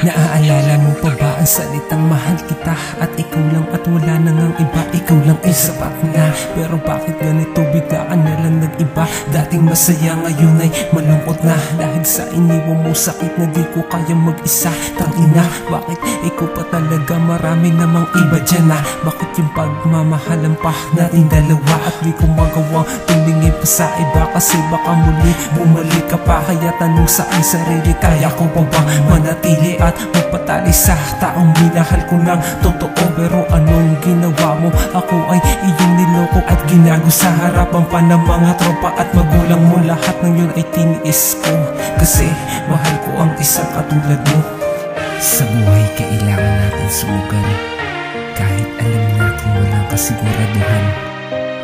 Naaalala mo pa ba ang salitang mahal kita? At ikaw lang at wala na ngang iba, ikaw lang ay sapat na. Pero bakit ganito bigla ka na lang nag-iba? Dating masaya ngayon ay malungkot na, dahil sa iniwan mo sakit na di ko kaya mag-isa. Tangina, bakit ikaw pa talaga? Marami namang iba dyan na. Bakit yung pagmamahalan pa nating dalawa at di ko magawang tumingin pa sa iba? Kasi baka muli bumalik ka pa. Kaya tanong sa aking sarili, kaya ko pa bang manatili at magpatali sa taong minahal ko ng totoo? Pero anong ginawa mo? Ako ay iyong niloko at ginago sa harapan pa ng mga tropa at magulang mo. Lahat ng yun ay tiniis ko kasi mahal ko ang isang katulad mo. Sa buhay kailangan natin sumugal, kahit alam natin walang kasiguraduhan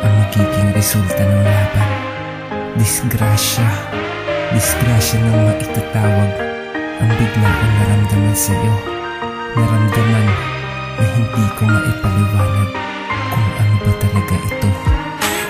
ang magiging resulta ng laban. Disgrasya nang maitatawag ang bigla kong naramdaman sa'yo. Naramdaman na hindi ko maipaliwanag kung ano ba talaga ito.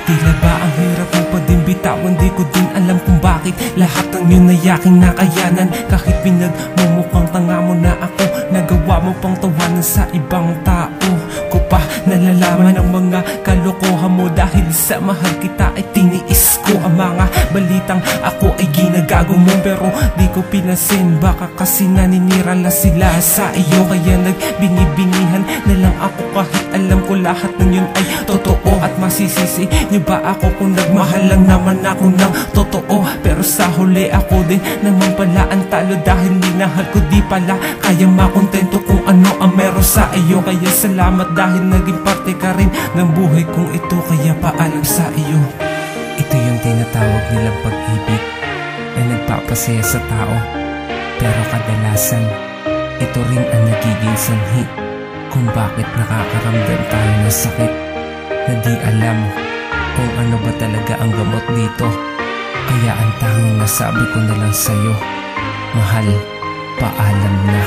Tila ba ang hirap mo pa din bitawan? Di ko din alam kung bakit lahat ng yun ay aking nakayanan. Kahit pinagmumukhang tanga mo na ako, nagawa mo pang tawanan sa ibang tao. Ko pa nalalaman ang mga kalokohan mo. Dahil sa mahal kita ay tiniis ko ang mga balitang ako ay ginagago mo. Pero di ko pinasin, baka kasi naninira lang sila sa iyo. Kaya nagbingi-bingihan na lang ako kahit alam ko lahat ng yun ay totoo. At masisisi niyo ba ako kung nagmahal lang naman ako ng totoo? Pero sa huli ako din naman pala ang talo, dahil minahal ko di pala kaya makontento kung ano ang meron sa iyo. Kaya salamat dahil naging parte ka rin ng buhay kong ito. Kaya paalam sa iyo. Ito yung tinatawag nilang pag-ibig na nagpapasaya sa tao, pero kadalasan ito rin ang nagiging sanhi kung bakit nakakaramdam tayo ng sakit na di alam kung ano ba talaga ang gamot dito. Kaya ang tanging nasabi ko na lang sa'yo, mahal, paalam na.